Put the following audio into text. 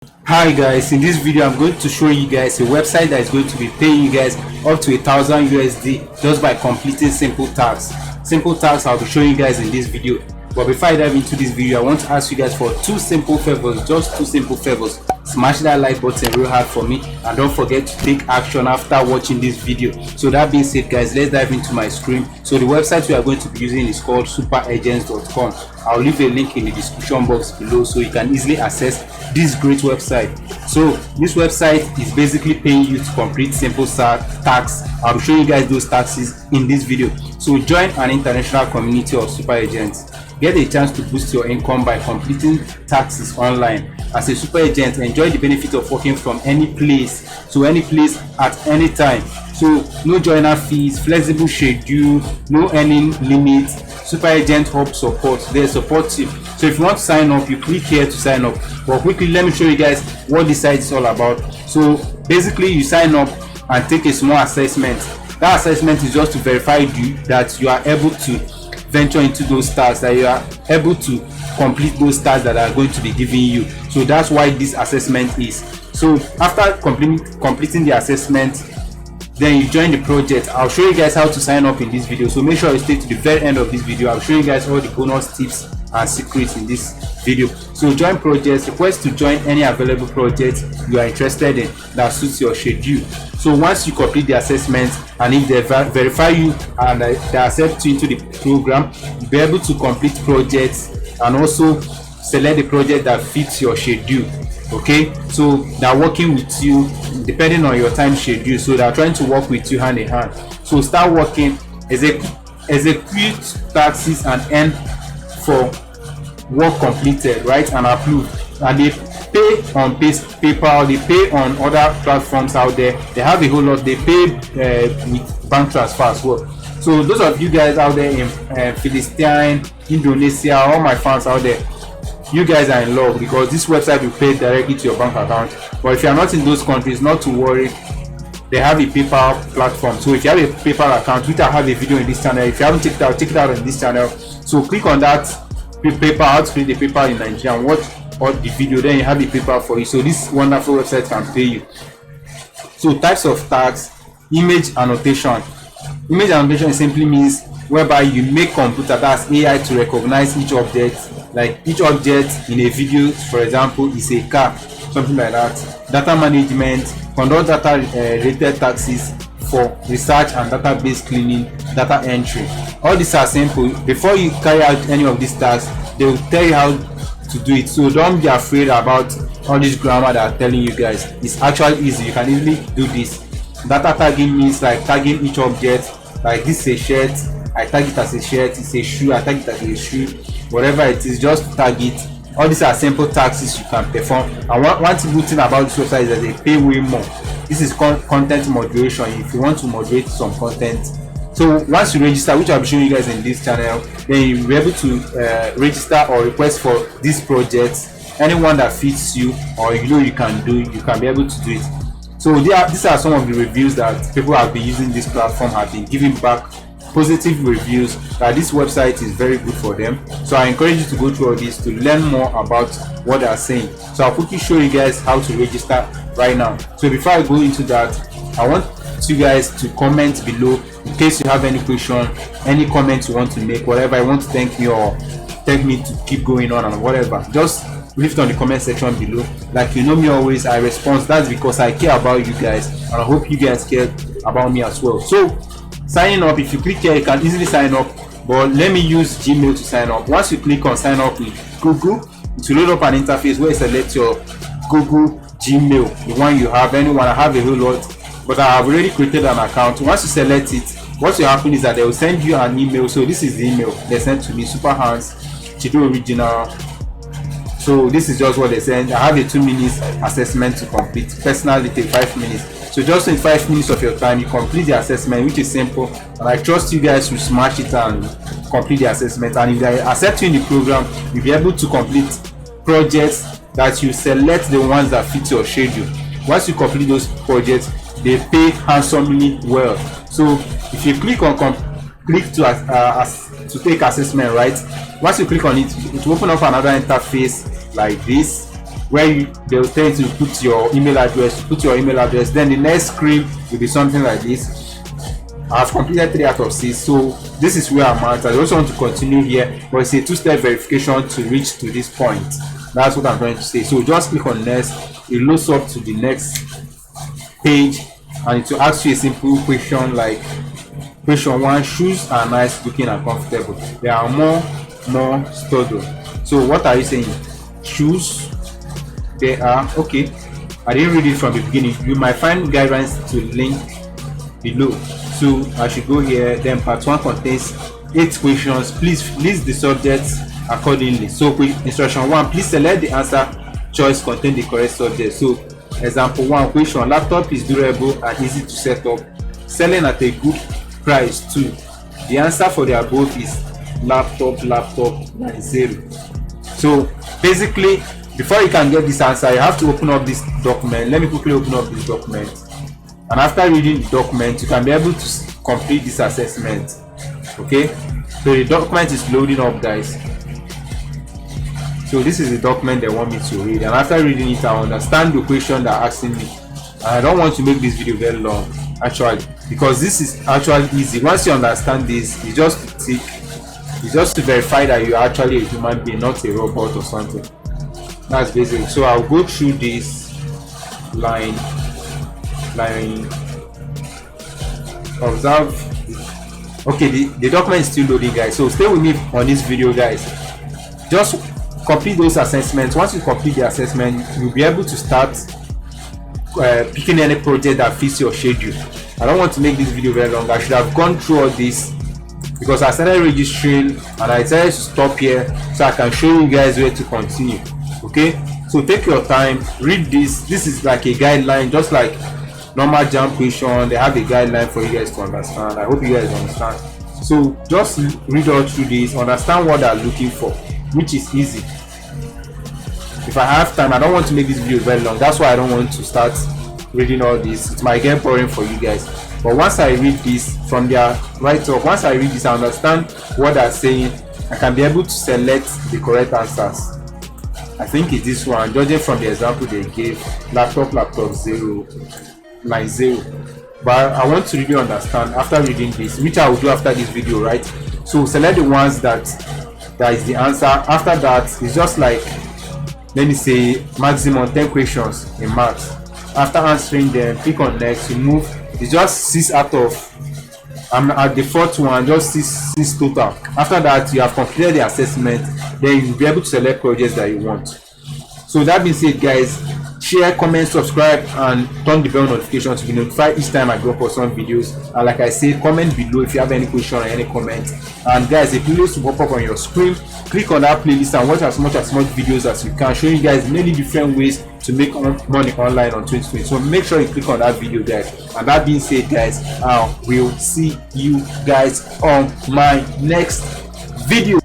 Hi guys, in this video I'm going to show you guys a website that is going to be paying you guys up to 1,000 USD just by completing simple tasks. Simple tasks I'll be showing you guys in this video. But before I dive into this video, I want to ask you guys for two simple favors, just two simple favors. Smash that like button real hard for me, and don't forget to take action after watching this video. So that being said guys, let's dive into my screen. So the website we are going to be using is called superagents.com. I'll leave a link in the description box below so you can easily access this great website. So this website is basically paying you to complete simple tasks. I'll be showing you guys those tasks in this video. So join an international community of super agents. Get a chance to boost your income by completing tasks online. As a super agent, enjoy the benefit of working from any place to any place at any time. So no joiner fees, flexible schedule, no earning limit. Super agent help support, they support you. So if you want to sign up, you click here to sign up. But quickly, let me show you guys what this site is all about. So basically, you sign up and take a small assessment. That assessment is just to verify you that you are able to venture into those tasks, that you are able to complete those tasks that are going to be giving you. So that's why this assessment is. So after completing the assessment, then you join the project. I'll show you guys how to sign up in this video, so make sure you stay to the very end of this video. I'll show you guys all the bonus tips and secrets in this video. So join projects, request to join any available project you are interested in that suits your schedule. So once you complete the assessment, and if they verify you and they accept you into the program, you'll be able to complete projects and also select the project that fits your schedule. Okay, so they're working with you depending on your time schedule, so they're trying to work with you hand in hand. So start working, execute taxes and earn for work completed, right, and approved. And they pay on PayPal, they pay on other platforms out there. They have a whole lot. They pay with bank transfer as well. So those of you guys out there in Philistine, Indonesia, all my fans out there, you guys are in love because this website will pay directly to your bank account. But if you are not in those countries, not to worry, they have a PayPal platform. So if you have a PayPal account, which I have a video in this channel, if you haven't checked it out, check it out in this channel. So click on that PayPal, how to create a PayPal in Nigeria, and watch all the video, then you have a PayPal for you. So this wonderful website can pay you. So types of tags: image annotation. Image annotation simply means whereby you make computer, that's AI, to recognize each object. Like each object in a video, for example, is a car, something like that. Data management: conduct data related taxes for research and database cleaning, data entry. All these are simple. Before you carry out any of these tasks, they will tell you how to do it. So don't be afraid about all this grammar that I'm telling you guys. It's actually easy. You can easily do this. Data tagging means like tagging each object. Like this is a shirt, I tag it as a shirt. It's a shoe, I tag it as a shoe. Whatever it is, just tag it. All these are simple tasks you can perform. And one good thing about this website is that they pay way more. This is content moderation. If you want to moderate some content, so once you register, which I'll be showing you guys in this channel, then you'll be able to register or request for these projects. Anyone that fits you or you know you can do, you can be able to do it. So these are some of the reviews that people have been using this platform, have been giving back positive reviews that this website is very good for them. So I encourage you to go through all this to learn more about what they are saying. So I'll quickly show you guys how to register right now. So before I go into that, I want you guys to comment below in case you have any question, any comments you want to make, whatever you want to thank me or thank me to keep going on and whatever, just leave it on the comment section below. Like you know me always, I respond. That's because I care about you guys, and I hope you guys care about me as well. So signing up, if you click here, you can easily sign up, but let me use Gmail to sign up. Once you click on sign up with Google, it will load up an interface where you select your Google Gmail, the one you have. Anyone, I have a whole lot, but I have already created an account. Once you select it, what will happen is that they will send you an email. So this is the email they sent to me: Super Hands, Chido Original. So this is just what they send. I have a 2 minutes assessment to complete. Personally take 5 minutes. So just in 5 minutes of your time, you complete the assessment, which is simple. And I trust you guys to smash it and complete the assessment. And if they accept you in the program, you'll be able to complete projects that you select, the ones that fit your schedule. Once you complete those projects, they pay handsomely well. So if you click on to take assessment, right? Once you click on it, it will open up another interface like this. where they'll tell you to put your email address. Then the next screen will be something like this. I've completed 3 out of 6, so this is where I'm at. I just want to continue here, but it's a 2-step verification to reach to this point. That's what I'm trying to say. So just click on next. It loads up to the next page, and it will ask you a simple question like question 1: shoes are nice looking and comfortable. There are more stored. So what are you saying? Shoes, they are okay. I didn't read it from the beginning. You might find guidelines to link below. So I should go here. Then part 1 contains 8 questions. Please list the subjects accordingly. So instruction 1: please select the answer choice contain the correct subject. So example 1: question: laptop is durable and easy to set up, selling at a good price. 2: the answer for the above is laptop 90. So basically, before you can get this answer, you have to open up this document. Let me quickly open up this document, and after reading the document, you can be able to complete this assessment. Okay, so the document is loading up, guys. So this is the document they want me to read, and after reading it, I understand the question they're asking me. And I don't want to make this video very long, actually, because this is actually easy. Once you understand this, it's just to tick, it's just to verify that you're actually a human being, not a robot or something. That's basic. So I'll go through this line. Observe. Okay, the document is still loading, guys, so stay with me on this video, guys. Just complete those assessments. Once you complete the assessment, you'll be able to start picking any project that fits your schedule. I don't want to make this video very long. I should have gone through all this because I started registering and I decided to stop here so I can show you guys where to continue. Okay, so take your time, read this. This is like a guideline, just like normal jam question. They have a guideline for you guys to understand. I hope you guys understand. So just read all through this, understand what they're looking for, which is easy. If I have time, I don't want to make this video very long. That's why I don't want to start reading all this. It might get boring for you guys. But once I read this from their write-up, once I read this, I understand what they're saying. I can be able to select the correct answers. I think it's this one, judging from the example they gave, laptop 90. But I want to really understand after reading this, which I will do after this video, right? So select the ones that is the answer. After that, it's just like, let me say, maximum 10 questions in maths. After answering them, click on next. You move. It's just 6 out of, I'm at the 4th one, just 6 total. After that, you have completed the assessment. Then you'll be able to select projects that you want. So that being said, guys, share, comment, subscribe, and turn the bell notification to be notified each time I go for some videos. And like I said, comment below if you have any question or any comment. And guys, a playlist will pop up on your screen. Click on that playlist and watch as much videos as you can, showing you guys many different ways to make money online on 2020. So make sure you click on that video, guys. And that being said, guys, I will see you guys on my next video.